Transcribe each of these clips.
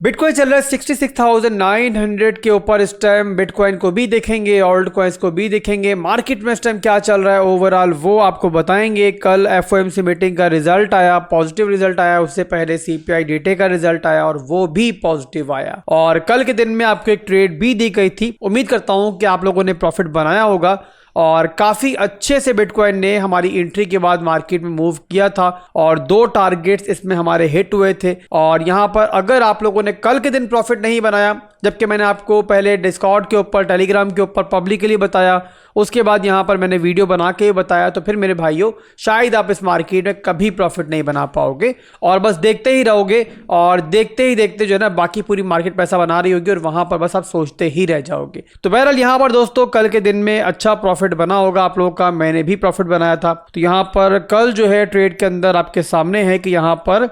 Bitcoin चल रहा है 66,900 के ऊपर इस टाइम। बिटकॉइन को भी देखेंगे, ओल्ड कॉइन्स को भी देखेंगे, मार्केट में इस टाइम क्या चल रहा है ओवरऑल वो आपको बताएंगे। कल एफओएमसी मीटिंग का रिजल्ट आया, पॉजिटिव रिजल्ट आया। उससे पहले सीपीआई डेटा का रिजल्ट आया और वो भी पॉजिटिव आया। और कल के दिन में आपको एक ट्रेड भी दी गई थी। उम्मीद करता हूं कि आप लोगों ने प्रॉफिट बनाया होगा और काफी अच्छे से बिटकॉइन ने हमारी एंट्री के बाद मार्केट में मूव किया था और दो टारगेट्स इसमें हमारे हिट हुए थे। और यहां पर अगर आप लोगों ने कल के दिन प्रॉफिट नहीं बनाया, जबकि मैंने आपको पहले डिस्कॉर्ड के ऊपर, टेलीग्राम के ऊपर पब्लिकली बताया, उसके बाद यहां पर मैंने वीडियो बना के बताया, तो फिर मेरे भाइयों शायद आप इस मार्केट में कभी प्रॉफिट नहीं बना पाओगे और बस देखते ही रहोगे और देखते ही देखते जो है ना बाकी पूरी मार्केट पैसा बना रही होगी और वहां पर बस आप सोचते ही रह जाओगे। तो बहरहाल यहां पर दोस्तों कल के दिन में अच्छा प्रॉफिट बना होगा आप लोगों का। मैंने भी प्रॉफिट बनाया था। तो यहां पर कल जो है ट्रेड के अंदर आपके सामने है कि यहां पर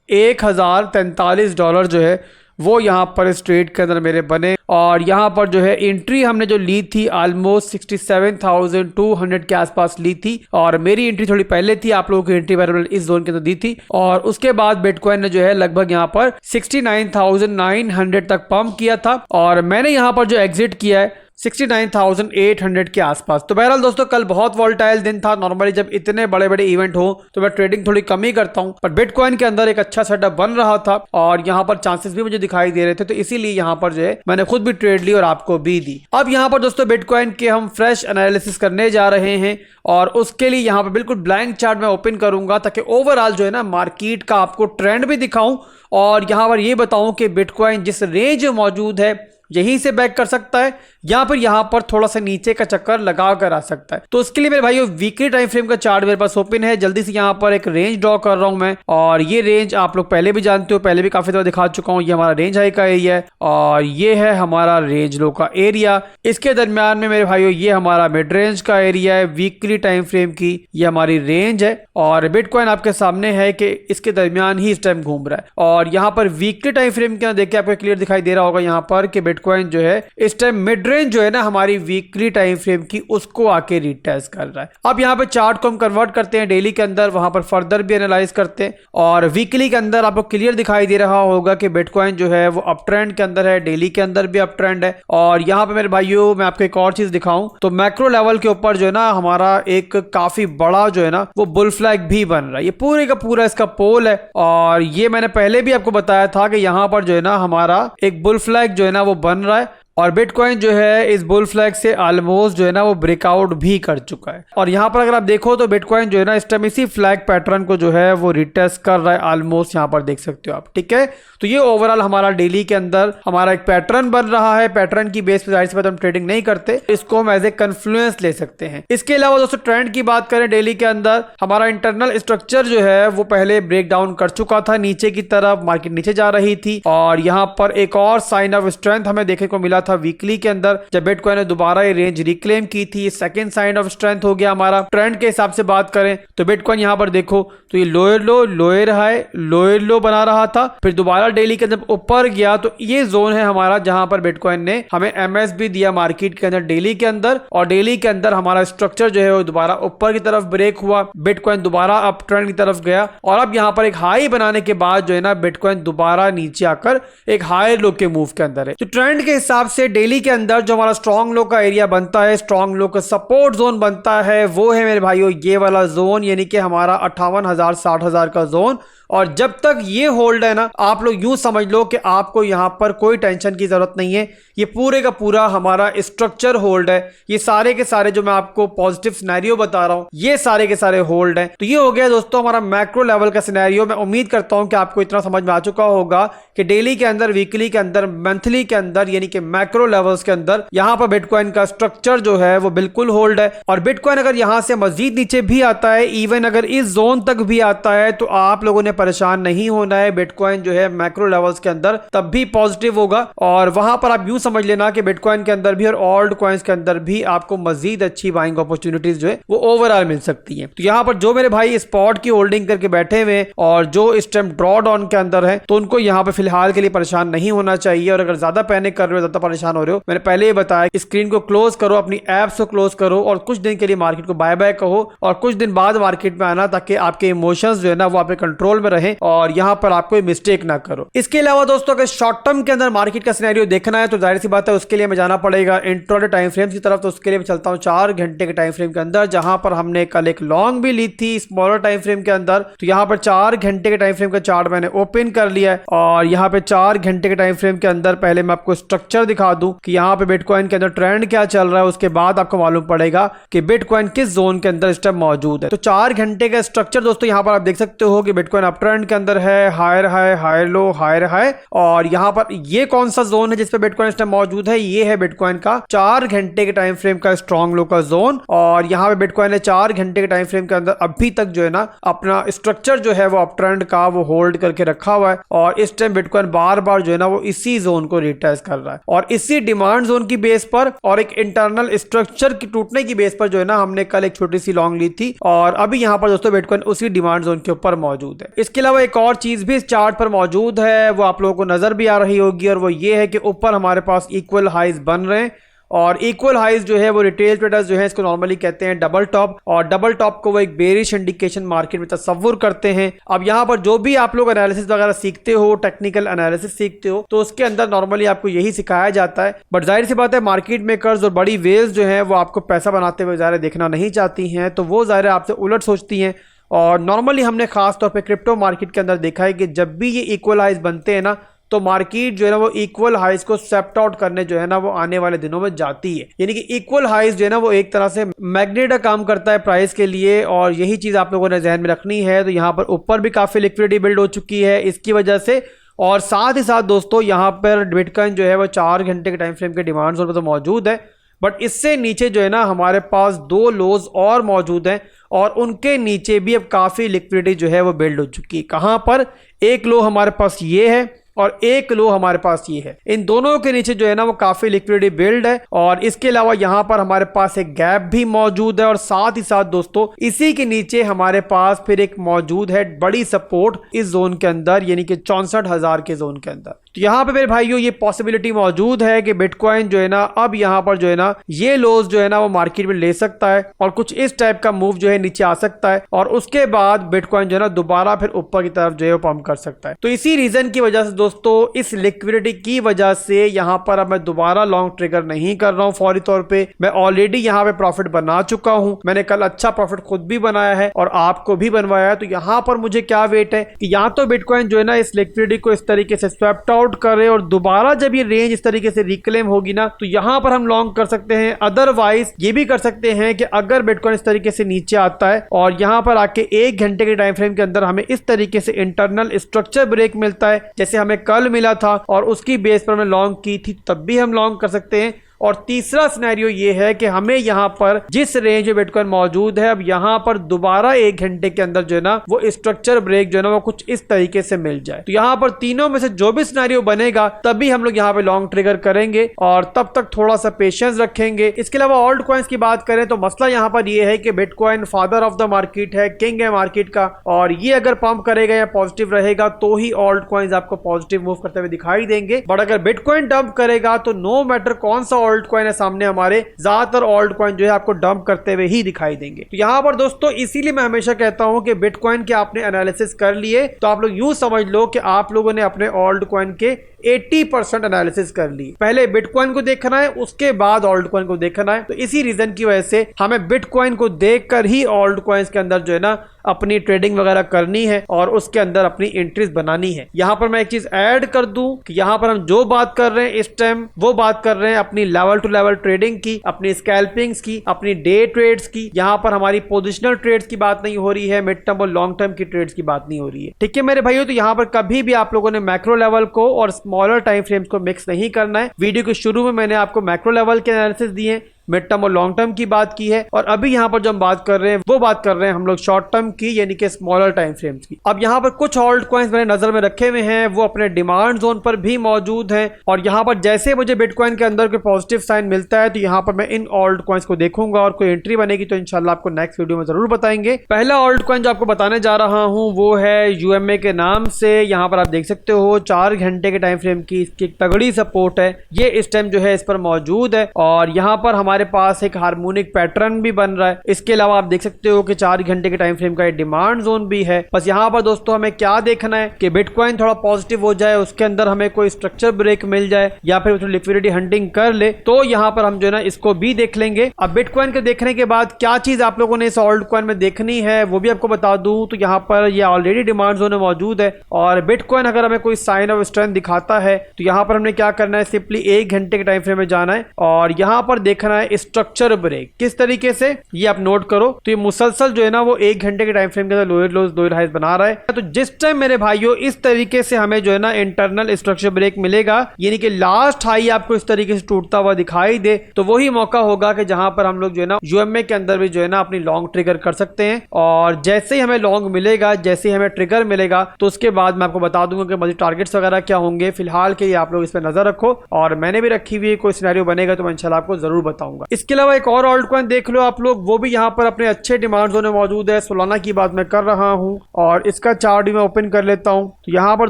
$1043 जो है वो यहाँ पर इस ट्रेड के अंदर मेरे बने। और यहाँ पर जो है एंट्री हमने जो ली थी ऑलमोस्ट 67,200 के आसपास ली थी और मेरी एंट्री थोड़ी पहले थी। आप लोगों की एंट्री वेरिएबल इस जोन के अंदर दी थी और उसके बाद बिटकॉइन ने जो है लगभग यहाँ पर 69,900 तक पंप किया था और मैंने यहाँ पर जो एग्जिट किया है 69,800 के आसपास। तो बहरहाल दोस्तों कल बहुत वॉलेटाइल दिन था। नॉर्मली जब इतने बड़े बड़े इवेंट हो तो मैं ट्रेडिंग थोड़ी कम ही करता हूं, पर बिटकॉइन के अंदर एक अच्छा सेटअप बन रहा था और यहां पर चांसेस भी मुझे दिखाई दे रहे थे, तो इसीलिए यहां पर जो है मैंने खुद भी ट्रेड ली और आपको भी दी। अब यहां पर दोस्तों बिटकॉइन के हम फ्रेश एनालिसिस करने जा रहे हैं और उसके लिए यहां पर बिल्कुल ब्लैंक चार्ट मैं ओपन करूंगा ताकि ओवरऑल जो है ना मार्केट का आपको ट्रेंड भी दिखाऊं और यहां पर ये बताऊं कि बिटकॉइन जिस रेंज में मौजूद है यहीं से बैक कर सकता है या फिर यहां पर थोड़ा सा नीचे का चक्कर लगा कर आ सकता है। तो उसके लिए मेरे भाइयों वीकली टाइम फ्रेम का चार्ट मेरे पास ओपन है। जल्दी से यहां पर एक रेंज ड्रॉ कर रहा हूं मैं और ये रेंज आप लोग पहले भी जानते हो, पहले भी काफी दफा दिखा चुका हूं। ये हमारा रेंज हाई का एरिया है और ये है हमारा रेंज लो का एरिया। इसके दरमियान में मेरे भाइयों ये हमारा मिड रेंज का एरिया है। वीकली टाइम फ्रेम की ये हमारी रेंज है और बिटकॉइन आपके सामने है कि इसके दरमियान ही इस टाइम घूम रहा है। और यहाँ पर वीकली टाइम फ्रेम के देखिए आपको क्लियर दिखाई दे रहा होगा यहाँ पर कि बिटकॉइन जो है इस टाइम मिड रेंज जो है ना हमारी वीकली टाइम फ्रेम की उसको आके रिटेस्ट कर रहा है। अब यहाँ पे चार्ट को हम कन्वर्ट करते हैं डेली के अंदर, वहां पर फर्दर भी एनालाइज करते हैं और वीकली के अंदर आपको क्लियर दिखाई दे रहा होगा कि बिटकॉइन जो है वो अप ट्रेंड के अंदर है, डेली के अंदर भी अप ट्रेंड है। और यहाँ पे मेरे भाइयों मैं आपको एक और चीज दिखाऊं तो मैक्रो लेवल के ऊपर जो है ना हमारा एक काफी बड़ा जो है ना वो बुल फ्लैग भी बन रहा है। ये पूरे का पूरा इसका पोल है और ये मैंने पहले भी आपको बताया था कि यहाँ पर जो है ना हमारा एक बुल फ्लैग जो है ना वो बन रहा है और बिटकॉइन जो है इस बुल फ्लैग से ऑलमोस्ट जो है ना वो ब्रेकआउट भी कर चुका है। और यहाँ पर अगर आप देखो तो बिटकॉइन जो है ना इस टाइम इसी फ्लैग पैटर्न को जो है वो रिटेस्ट कर रहा है ऑलमोस्ट, यहाँ पर देख सकते हो आप। ठीक है, तो ये ओवरऑल हमारा डेली के अंदर हमारा एक पैटर्न बन रहा है। पैटर्न की बेस पे जाहिर सी बात हम ट्रेडिंग नहीं करते, इसको हम एज ए कन्फ्लुएंस ले सकते हैं। इसके अलावा दोस्तों ट्रेंड की बात करें डेली के अंदर हमारा इंटरनल स्ट्रक्चर जो है वो पहले ब्रेक डाउन कर चुका था नीचे की तरफ, मार्केट नीचे जा रही थी और यहाँ पर एक और साइन ऑफ स्ट्रेंथ हमें देखने को मिला था वीकली के अंदर जब बिटकॉइन ने दोबारा ये रेंज रिक्लेम की थी। सेकंड साइन ऑफ स्ट्रेंथ हो गया हमारा। ट्रेंड के हिसाब से बात करें तो बिटकॉइन यहां पर देखो तो ये लोअर लो, लोअर हाई, लोअर लो बना रहा था, फिर दोबारा डेली के अंदर ऊपर गया। तो ये जोन है हमारा जहां पर बिटकॉइन ने हमें एमएसबी दिया मार्केट के अंदर डेली के अंदर और डेली के अंदर हमारा स्ट्रक्चर जो है वो दोबारा ऊपर की तरफ ब्रेक हुआ, बिटकॉइन दोबारा अप ट्रेंड की तरफ गया और अब यहां पर एक हाई बनाने के बाद जो है ना बिटकॉइन दोबारा नीचे आकर एक हाई लो के मूव के अंदर है। तो ट्रेंड के हिसाब से डेली के अंदर जो हमारा स्ट्रॉन्ग लो का एरिया बनता है, स्ट्रॉन्ग लो का सपोर्ट जोन बनता है, वो है मेरे भाइयों ये वाला जोन, यानी कि हमारा 58,000 60,000 का जोन। और जब तक ये होल्ड है ना आप लोग यूं समझ लो कि आपको यहां पर कोई टेंशन की जरूरत नहीं है। ये पूरे का पूरा हमारा स्ट्रक्चर होल्ड है। ये सारे के सारे जो मैं आपको पॉजिटिव सिनेरियो बता रहा हूं ये सारे के सारे होल्ड हैं। तो ये हो गया दोस्तों हमारा मैक्रो लेवल का सिनेरियो। मैं उम्मीद करता हूं कि आपको इतना समझ में आ चुका होगा कि डेली के अंदर, वीकली के अंदर, मंथली के अंदर यानी कि मैक्रो लेवल्स के अंदर यहां पर बिटकॉइन का स्ट्रक्चर जो है वो बिल्कुल होल्ड है। और बिटकॉइन अगर यहां से मजीद नीचे भी आता है, इवन अगर इस जोन तक भी आता है, तो आप लोगों ने परेशान नहीं होना है। बिटकॉइन जो है मैक्रो लेवल्स के अंदर तब भी पॉजिटिव होगा और वहां पर आप यूं समझ लेना कि बिटकॉइन के अंदर भी और ओल्ड कॉइन्स के अंदर भी आपको मजीद अच्छी बाइंग अपॉर्चुनिटीज जो है वो ओवरऑल मिल सकती है। तो यहां पर जो मेरे भाई स्पॉट की होल्डिंग करके बैठे हुए और जो इस टाइम ड्रॉ डाउन के अंदर है तो उनको यहां पर फिलहाल के लिए परेशान नहीं होना चाहिए। और अगर ज्यादा पैनिक कर रहे हो, ज्यादा परेशान हो रहे हो, मैंने पहले ही बताया स्क्रीन को क्लोज करो, अपनी एप्स को क्लोज करो और कुछ दिन के लिए मार्केट को बाय बाय कहो और कुछ दिन बाद मार्केट में आना ताकि आपके इमोशंस जो है ना वो आपके कंट्रोल में रहें और यहाँ पर आप कोई मिस्टेक ना करो। इसके अलावा दोस्तों अगर शॉर्ट टर्म के अंदर मार्केट का सिनेरियो देखना है तो जाहिर सी बात है उसके लिए हमें जाना पड़ेगा इंट्राडे टाइम फ्रेम की तरफ। तो उसके लिए मैं चलता हूँ 4 घंटे के टाइम फ्रेम के अंदर, जहां पर हमने कल एक लॉन्ग भी ली थी स्मॉलर टाइम फ्रेम के अंदर। तो यहाँ पर 4 घंटे के टाइम फ्रेम का चार्ट मैंने ओपन कर लिया है और यहाँ पे 4 घंटे के टाइम फ्रेम के अंदर पहले मैं आपको स्ट्रक्चर दिखा दूं कि यहाँ पे बिटकॉइन के अंदर ट्रेंड क्या चल रहा है, उसके बाद आपको मालूम पड़ेगा कि बिटकॉइन किस जोन के अंदर इस टाइम मौजूद है। तो 4 घंटे का स्ट्रक्चर दोस्तों यहाँ पर आप देख सकते हो कि बिटकॉइन अप ट्रेंड के अंदर है, higher high higher low higher high. और यहाँ पर ये कौन सा जोन है जिसपे बिटकॉइन इस टाइम मौजूद है, ये है बिटकॉइन का 4 घंटे के टाइम फ्रेम का स्ट्रॉन्ग लो का जोन। और यहाँ पे बिटकॉइन ने 4 घंटे के टाइम फ्रेम के अंदर अभी तक जो है ना अपना स्ट्रक्चर जो है वो अप ट्रेंड का वो होल्ड करके रखा हुआ है और इस टाइम बिटकॉइन बार बार जो है ना वो इसी जोन को रिटेस्ट कर रहा है और इसी डिमांड जोन की बेस पर और एक इंटरनल स्ट्रक्चर की टूटने की बेस पर जो है ना हमने कल एक छोटी सी लॉन्ग ली थी और अभी यहाँ पर दोस्तों बिटकॉइन उसी डिमांड जोन के ऊपर मौजूद है। इसके अलावा एक और चीज भी इस चार्ट पर मौजूद है, वो आप लोगों को नजर भी आ रही होगी और वो ये है कि ऊपर हमारे पास इक्वल हाइज बन रहे हैं और इक्वल हाइज जो है वो रिटेल ट्रेडर्स जो है इसको नॉर्मली कहते हैं डबल टॉप और डबल टॉप को वो एक बेरिश इंडिकेशन मार्केट में तस्वुर करते हैं। अब यहाँ पर जो भी आप लोग एनालिसिस वगैरह सीखते हो, टेक्निकल एनालिसिस सीखते हो, तो उसके अंदर नॉर्मली आपको यही सिखाया जाता है। बट जाहिर सी बात है मार्केट मेकर्स और बड़ी वेल्स जो है वो आपको पैसा बनाते हुए ज़ाहिर देखना नहीं चाहती हैं, तो वो ज़ाहिर आपसे उलट सोचती हैं। और नॉर्मली हमने खास तौर पे क्रिप्टो मार्केट के अंदर देखा है कि जब भी ये इक्वल हाइज बनते हैं ना तो मार्केट जो है ना वो इक्वल हाइज को सेप्ट आउट करने जो है ना वो आने वाले दिनों में जाती है। यानी कि इक्वल हाइज जो है ना वो एक तरह से मैग्नेट का काम करता है प्राइस के लिए और यही चीज आप लोगों ने ध्यान में रखनी है। तो यहाँ पर ऊपर भी काफी लिक्विडिटी बिल्ड हो चुकी है इसकी वजह से और साथ ही साथ दोस्तों यहाँ पर बिटकॉइन जो है वो 4 घंटे के टाइम फ्रेम के डिमांड जोन पर तो मौजूद है, बट इससे नीचे जो है ना हमारे पास 2 लोज और मौजूद हैं और उनके नीचे भी अब काफी लिक्विडिटी जो है वो बिल्ड हो चुकी है। कहां पर, एक लो हमारे पास ये है और एक लो हमारे पास ये है, इन दोनों के नीचे जो है ना वो काफी लिक्विडिटी बिल्ड है और इसके अलावा यहाँ पर हमारे पास एक गैप भी मौजूद है और साथ ही साथ दोस्तों इसी के नीचे हमारे पास फिर एक मौजूद है बड़ी सपोर्ट इस जोन के अंदर यानी कि 64,000 के जोन के अंदर। तो यहाँ पे मेरे भाइयों ये पॉसिबिलिटी मौजूद है कि बिटकॉइन जो है ना अब यहाँ पर जो है ना ये लोज जो है ना वो मार्केट में ले सकता है और कुछ इस टाइप का मूव जो है नीचे आ सकता है और उसके बाद बिटकॉइन जो है ना दोबारा फिर ऊपर की तरफ जो है वो पंप कर सकता है। तो इसी रीजन की वजह से दोस्तों इस लिक्विडिटी की वजह से यहाँ पर अब मैं दोबारा लॉन्ग ट्रिगर नहीं कर रहा हूँ फौरी तौर पे। मैं ऑलरेडी यहाँ पे प्रॉफिट बना चुका हूँ, मैंने कल अच्छा प्रॉफिट खुद भी बनाया है और आपको भी बनवाया है। तो यहाँ पर मुझे क्या वेट है कि यहाँ तो बिटकॉइन जो है ना इस लिक्विडिटी को इस तरीके से स्वैप्ट आउट करे और दोबारा जब ये रेंज इस तरीके से रिक्लेम होगी ना तो यहाँ पर हम लॉन्ग कर सकते हैं। अदरवाइज ये भी कर सकते हैं कि अगर बिटकॉइन इस तरीके से नीचे आता है और यहाँ पर आके 1 घंटे के टाइम फ्रेम के अंदर हमें इस तरीके से इंटरनल स्ट्रक्चर ब्रेक मिलता है जैसे हमें कल मिला था और उसकी बेस पर हमने लॉन्ग की थी, तब भी हम लॉन्ग कर सकते हैं। और तीसरा सिनेरियो ये है कि हमें यहाँ पर जिस रेंज में बिटकॉइन मौजूद है अब यहाँ पर दोबारा 1 घंटे के अंदर जो है ना वो स्ट्रक्चर ब्रेक जो है ना वो कुछ इस तरीके से मिल जाए। तो यहाँ पर तीनों में से जो भी सिनेरियो बनेगा तभी हम लोग यहाँ पे लॉन्ग ट्रिगर करेंगे और तब तक थोड़ा सा पेशेंस रखेंगे। इसके अलावा ऑल्ट कॉइन्स की बात करें तो मसला यहाँ पर ये है कि bitcoin father of the market है, किंग है मार्केट का और ये अगर पंप करेगा या पॉजिटिव रहेगा तो ही ऑल्ट कॉइन्स आपको पॉजिटिव मूव करते हुए दिखाई देंगे। बट अगर बिटकॉइन डंप करेगा तो नो मैटर कौन सा ऑल्ट कॉइन है सामने हमारे, ज्यादातर ऑल्ट कॉइन जो है आपको डंप करते हुए ही दिखाई देंगे। तो यहाँ पर दोस्तों इसीलिए मैं हमेशा कहता हूं कि बिटकॉइन के आपने एनालिसिस कर लिए तो आप लोग यूं समझ लो कि आप लोगों ने अपने ऑल्ट कॉइन के 80% एनालिसिस कर ली। पहले बिटकॉइन को देखना है उसके बाद ऑल्ट कॉइन को देखना है। तो इसी रीजन की वजह से हमें बिटकॉइन को देखकर ही ऑल्ट कॉइन्स के अंदर जो है ना अपनी ट्रेडिंग वगैरह करनी है और उसके अंदर अपनी एंट्रीज बनानी है। यहाँ पर मैं एक चीज ऐड कर दूं कि यहाँ पर हम जो बात कर रहे हैं इस टाइम वो बात कर रहे हैं अपनी लेवल टू लेवल ट्रेडिंग की, अपनी स्कैल्पिंग्स की, अपनी डे ट्रेड्स की। यहाँ पर हमारी पोजिशनल ट्रेड्स की बात नहीं हो रही है, मिड टर्म और लॉन्ग टर्म की ट्रेड्स की बात नहीं हो रही है। ठीक है मेरे भाइयों, तो यहाँ पर कभी भी आप लोगों ने मैक्रो लेवल को और स्मॉलर टाइम फ्रेम्स को मिक्स नहीं करना है। वीडियो के शुरू में मैंने आपको मैक्रो लेवल के एनालिसिस दिए, मिड टर्म और लॉन्ग टर्म की बात की है और अभी यहाँ पर जो हम बात कर रहे हैं वो बात कर रहे हैं हम लोग शॉर्ट टर्म की यानी कि स्मॉलर टाइम फ्रेम्स की। अब यहाँ पर कुछ ऑल्ट कॉइन्स मैंने नजर में रखे हुए हैं, वो अपने डिमांड जोन पर भी मौजूद हैं और यहाँ पर जैसे मुझे बिटकॉइन के अंदर कोई पॉजिटिव साइन मिलता है तो यहाँ पर मैं इन ऑल्ट कॉइन्स को देखूंगा और कोई एंट्री बनेगी तो इंशाल्लाह आपको नेक्स्ट वीडियो में जरूर बताएंगे। पहला ऑल्ट कॉइन जो आपको बताने जा रहा हूँ वो है UMA के नाम से। यहाँ पर आप देख सकते हो 4 घंटे के टाइम फ्रेम की इसकी तगड़ी सपोर्ट है, ये इस टाइम जो है इस पर मौजूद है और यहाँ पर हमारे हमारे पास एक हार्मोनिक पैटर्न भी बन रहा है। इसके अलावा आप देख सकते हो कि 4 घंटे के टाइम फ्रेम का डिमांड जोन भी है। बस यहाँ पर दोस्तों हमें क्या देखना है कि बिटकॉइन थोड़ा पॉजिटिव हो जाए, उसके अंदर हमें कोई स्ट्रक्चर ब्रेक मिल जाए या फिर लिक्विडिटी हंटिंग कर ले, तो यहाँ पर हम जो है ना इसको भी देख लेंगे। अब बिटकॉइन के देखने के बाद क्या चीज आप लोगों ने इस ऑल्ट कॉइन में देखनी है वो भी आपको बता दूं। तो यहाँ पर ये ऑलरेडी डिमांड जोन में मौजूद है और बिटकॉइन अगर हमें कोई साइन ऑफ स्ट्रेंथ दिखाता है तो यहाँ पर हमने क्या करना है, सिंपली 1 घंटे के टाइम फ्रेम में जाना है और यहाँ पर देखना है स्ट्रक्चर ब्रेक। किस तरीके से, ये आप नोट करो। तो ये मुसलसल जो है ना वो 1 घंटे के टाइम फ्रेम के अंदर लोअर लोज लोअर हाइज बना रहा है। तो जिस टाइम मेरे भाइयों इस तरीके से हमें जो है ना इंटरनल स्ट्रक्चर ब्रेक मिलेगा, यानी कि लास्ट हाई आपको इस तरीके से टूटता हुआ दिखाई दे, तो वही मौका होगा कि जहां पर हम लोग जो है ना यूएमए के अंदर भी जो है ना अपनी लॉन्ग ट्रिगर कर सकते हैं। और जैसे ही हमें लॉन्ग मिलेगा, जैसे ही हमें ट्रिगर मिलेगा, तो उसके बाद मैं आपको बता दूंगा कि मजीद टारगेट्स वगैरह क्या होंगे। फिलहाल के लिए आप लोग इस पर नजर रखो और मैंने भी रखी हुई है, कोई सिनेरियो बनेगा तो मैं इंशाल्लाह आपको जरूर बताऊंगा। इसके अलावा एक और ऑल्ट कॉइन देख लो आप लोग, वो भी यहाँ पर अपने अच्छे डिमांड जोन में मौजूद है। सोलाना की बात मैं कर रहा हूँ और इसका चार्ट भी मैं ओपन कर लेता हूँ। तो यहाँ पर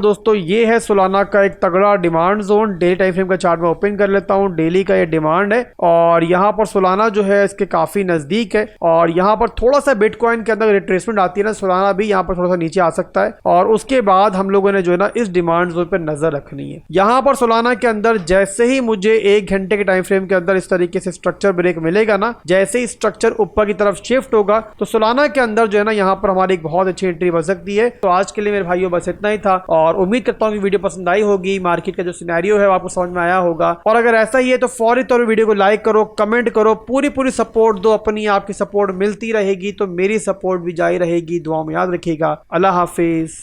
दोस्तों ये है सोलाना का एक तगड़ा demand zone. Daily time frame का चार्ट मैं ओपन कर लेता हूँ। डेली का ये डिमांड है और यहाँ पर सोलाना जो है इसके काफी नजदीक है और यहाँ पर थोड़ा सा बिटकॉइन के अंदर रिट्रेसमेंट आती है ना, सोलाना भी यहाँ पर थोड़ा सा नीचे आ सकता है और उसके बाद हम लोगों ने जो है ना इस डिमांड जोन पर नजर रखनी है। यहाँ पर सोलाना के अंदर जैसे ही मुझे 1 घंटे के टाइम फ्रेम के अंदर इस तरीके से स्ट्रक्चर ब्रेक मिलेगा ना, जैसे ही स्ट्रक्चर ऊपर की तरफ शिफ्ट होगा, तो सोलाना के अंदर जो है ना यहाँ पर हमारी एक बहुत अच्छी एंट्री बन सकती है। तो आज के लिए मेरे भाइयों बस इतना ही था और उम्मीद करता हूँ कि वीडियो पसंद आई होगी। मार्केट का जो सिनेरियो है आपको समझ में आया होगा और अगर ऐसा ही है तो फौरी तौर पर वीडियो को लाइक करो, कमेंट करो, पूरी सपोर्ट दो। अपनी आपकी सपोर्ट मिलती रहेगी तो मेरी सपोर्ट भी जारी रहेगी। दुआ में याद रखिएगा। अल्लाह हाफिज।